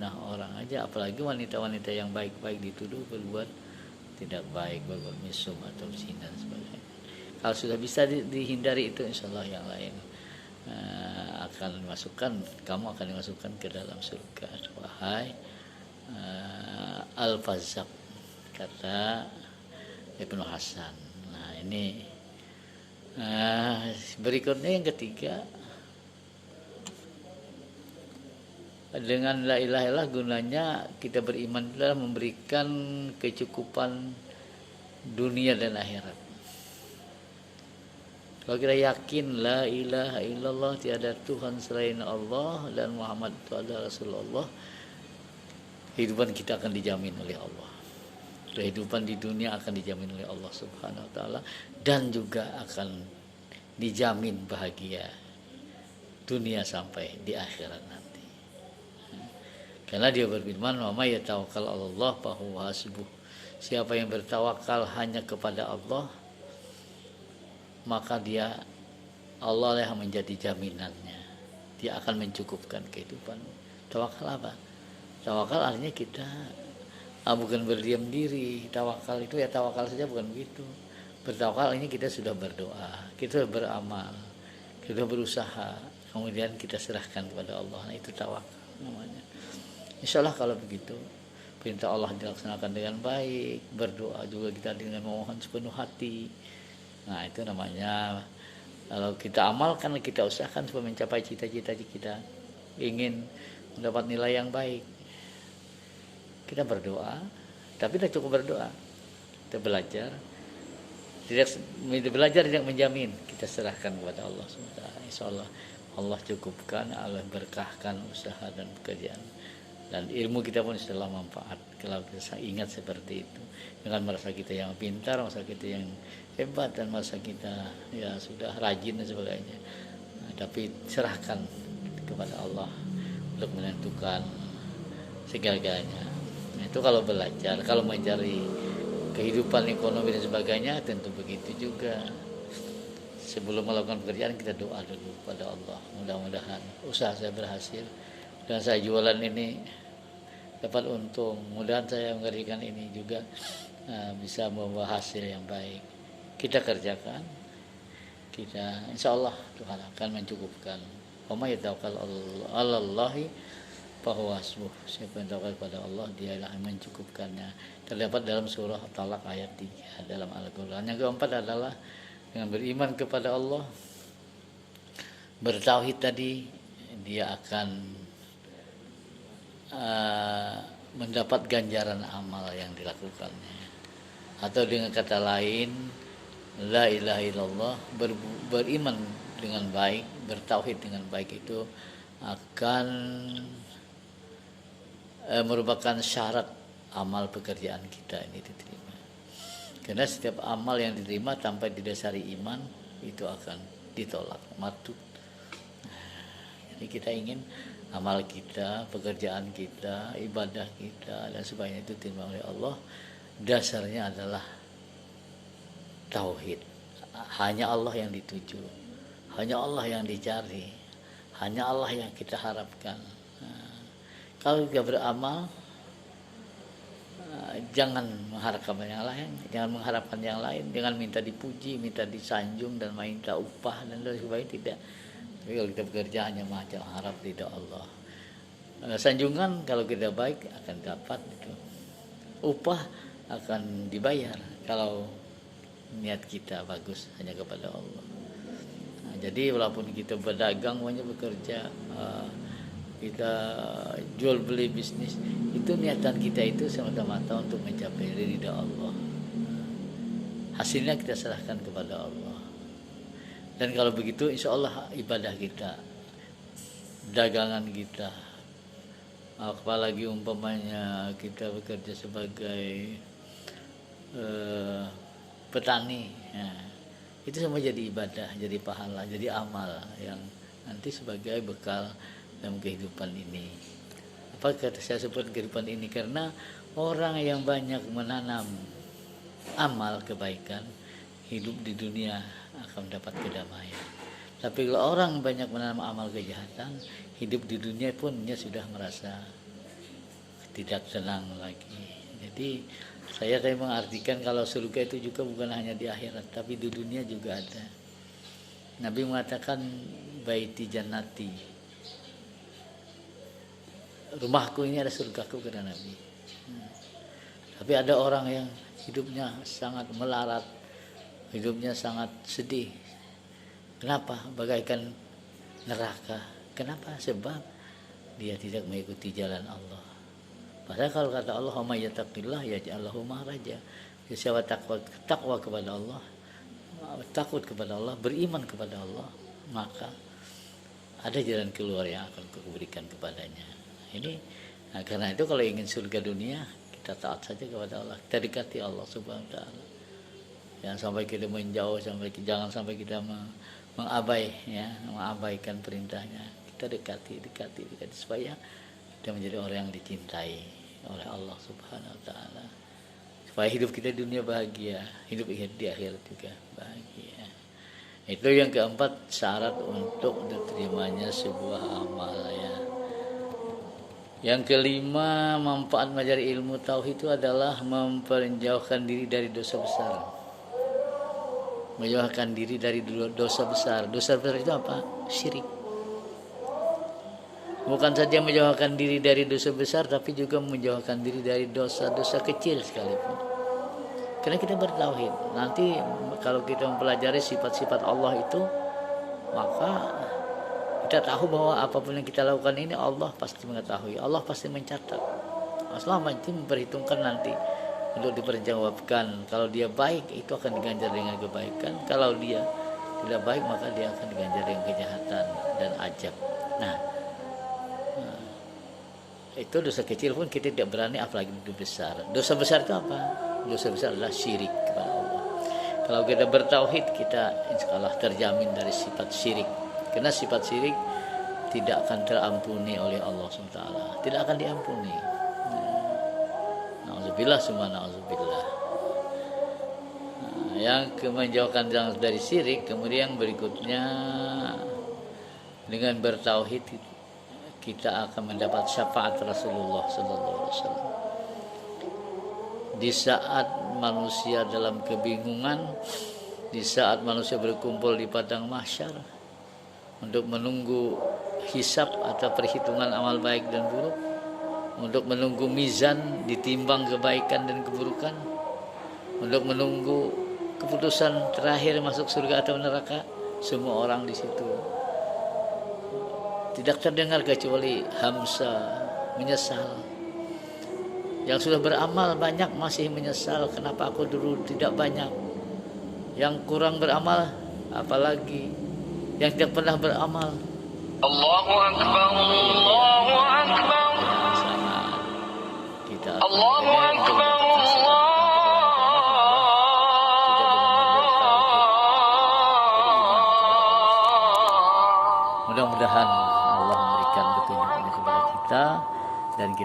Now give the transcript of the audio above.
fitnah orang aja, apalagi wanita-wanita yang baik-baik dituduh berbuat tidak baik, berbuat mesum atau zina dan sebagainya. Kalau sudah bisa dihindari itu, insya Allah yang lain akan dimasukkan, kamu akan dimasukkan ke dalam surga, wahai Al-Fazzaq, kata Ibnu Hasan. Nah ini berikutnya yang ketiga, dengan la ilaha illallah gunanya kita beriman adalah memberikan kecukupan dunia dan akhirat. Kalau kita yakin la ilaha illallah, tiada Tuhan selain Allah, dan Muhammad itu adalah Rasulullah, kehidupan kita akan dijamin oleh Allah. Kehidupan di dunia akan dijamin oleh Allah Subhanahu wa taala, dan juga akan dijamin bahagia dunia sampai di akhirat nanti. Karena dia berfirman, "Wa may yatawakkal 'alallah fa huwa hasbuh." Siapa yang bertawakal hanya kepada Allah, maka dia, Allah yang menjadi jaminannya. Dia akan mencukupkan kehidupan. Tawakal apa? Tawakal artinya kita bukan berdiam diri. Tawakal itu ya tawakal saja, bukan begitu. Bertawakal ini kita sudah berdoa, kita beramal, kita berusaha, kemudian kita serahkan kepada Allah. Nah itu tawakal namanya. Insya Allah kalau begitu, perintah Allah dilaksanakan dengan baik, berdoa juga kita dengan memohon sepenuh hati. Nah itu namanya, kalau kita amalkan, kita usahakan supaya mencapai cita-cita kita, ingin mendapat nilai yang baik, kita berdoa. Tapi tidak cukup berdoa, kita belajar. Tidak menjamin, kita serahkan kepada Allah SWT. Insya Allah Allah cukupkan, Allah berkahkan usaha dan pekerjaan, dan ilmu kita pun setelah manfaat kalau kita ingat seperti itu. Dengan merasa kita yang pintar, merasa kita yang hebat, dan merasa kita ya sudah rajin dan sebagainya. Nah, tapi serahkan kepada Allah untuk menentukan segala-galanya. Nah, itu kalau belajar. Kalau mencari kehidupan ekonomi dan sebagainya, tentu begitu juga. Sebelum melakukan pekerjaan, kita doa dulu pada Allah, mudah-mudahan usaha saya berhasil dan saya jualan ini dapat untung, mudah-mudahan saya mengerjakan ini juga bisa membawa hasil yang baik. Kita kerjakan, kita insya Allah Tuhan akan mencukupkan. Wa may yatawakkal 'alallahi fa huwa hasbuh. Siapa yang tawakal kepada Allah, dialah yang mencukupkannya. Terdapat dalam surah Talak ayat 3 dalam Al-Qur'an. Yang keempat adalah dengan beriman kepada Allah, bertauhid tadi, dia akan mendapat ganjaran amal yang dilakukannya. Atau dengan kata lain, la ilaha illallah, beriman dengan baik, bertauhid dengan baik itu akan merupakan syarat amal pekerjaan kita ini diterima. Karena setiap amal yang diterima tanpa didasari iman itu akan ditolak, mardud. Jadi kita ingin amal kita, pekerjaan kita, ibadah kita dan sebagainya itu diterima oleh Allah. Dasarnya adalah tauhid. Hanya Allah yang dituju, hanya Allah yang dicari, hanya Allah yang kita harapkan. Kalau kita beramal, jangan mengharapkan yang lain, jangan minta dipuji, minta disanjung dan minta upah dan lain sebagainya, tidak. Tapi kalau kita bekerja hanya macam harap ridha Allah. Sanjungan kalau kita baik akan dapat itu. Upah akan dibayar kalau niat kita bagus hanya kepada Allah. Nah, jadi walaupun kita berdagang, bekerja, kita jual beli bisnis, itu niatan kita itu semata-mata untuk mencapai ridha Allah. Hasilnya kita serahkan kepada Allah. Dan kalau begitu, insya Allah ibadah kita, dagangan kita, apalagi umpamanya kita bekerja sebagai petani, ya, itu semua jadi ibadah, jadi pahala, jadi amal yang nanti sebagai bekal dalam kehidupan ini. Apa kata saya sebut kehidupan ini? Karena orang yang banyak menanam amal kebaikan, hidup di dunia akan mendapat kedamaian. Tapi kalau orang banyak menanam amal kejahatan, hidup di dunia pun dia sudah merasa tidak tenang lagi. Jadi saya kayak mengartikan kalau surga itu juga bukan hanya di akhirat, tapi di dunia juga ada. Nabi mengatakan baiti jannati, rumahku ini ada surgaku, kata Nabi. Tapi ada orang yang hidupnya sangat melarat, hidupnya sangat sedih. Kenapa? Bagaikan neraka. Kenapa? Sebab dia tidak mengikuti jalan Allah. Padahal kalau kata Allah, "Wa may yattaqillah yaj'al lahu makhraja." Siapa takwa kepada Allah, takut kepada Allah, beriman kepada Allah, maka ada jalan keluar yang akan kuberikan kepadanya. Nah, karena itu kalau ingin surga dunia, kita taat saja kepada Allah, kita dekati Allah Subhanahu wa taala. Jangan sampai kita menjauh, jangan sampai kita mengabaikan perintahnya. Kita dekati supaya kita menjadi orang yang dicintai oleh Allah Subhanahu wa taala. Supaya hidup kita di dunia bahagia, hidup di akhirat juga bahagia. Itu yang keempat, syarat untuk diterimanya sebuah amal ya. Yang kelima, manfaat mempelajari ilmu tauhid itu adalah menjauhkan diri dari dosa besar. Menjauhkan diri dari dosa besar. Dosa besar itu apa? Syirik. Bukan saja menjauhkan diri dari dosa besar, tapi juga menjauhkan diri dari dosa-dosa kecil sekalipun. Karena kita bertauhid. Nanti kalau kita mempelajari sifat-sifat Allah itu, maka kita tahu bahwa apapun yang kita lakukan ini Allah pasti mengetahui, Allah pasti mencatat. Allah nanti memperhitungkan nanti untuk diperjawabkan. Kalau dia baik, itu akan diganjar dengan kebaikan. Kalau dia tidak baik, maka dia akan diganjar dengan kejahatan dan ajab. Nah, itu dosa kecil pun kita tidak berani, apalagi dosa besar. Dosa besar itu apa? Dosa besar adalah syirik kepada Allah. Kalau kita bertauhid, kita insya Allah terjamin dari sifat syirik. Karena sifat syirik tidak akan terampuni oleh Allah SWT. Tidak akan diampuni. Na'udzubillah summa na'udzubillah. Yang menjauhkan dari syirik, kemudian berikutnya dengan bertauhid kita akan mendapat syafaat Rasulullah SAW. Di saat manusia dalam kebingungan, di saat manusia berkumpul di padang mahsyar untuk menunggu hisab atau perhitungan amal baik dan buruk, untuk menunggu mizan ditimbang kebaikan dan keburukan, untuk menunggu keputusan terakhir masuk surga atau neraka, semua orang di situ tidak terdengar kecuali hamsa, menyesal. Yang sudah beramal banyak masih menyesal, kenapa aku dulu tidak banyak. Yang kurang beramal, apalagi yang tidak pernah beramal. Allahu Akbar, Allahu Akbar. Kita Allahu Akbar, mudah-mudahan Allah memberikan petunjuk kepada kita dan kita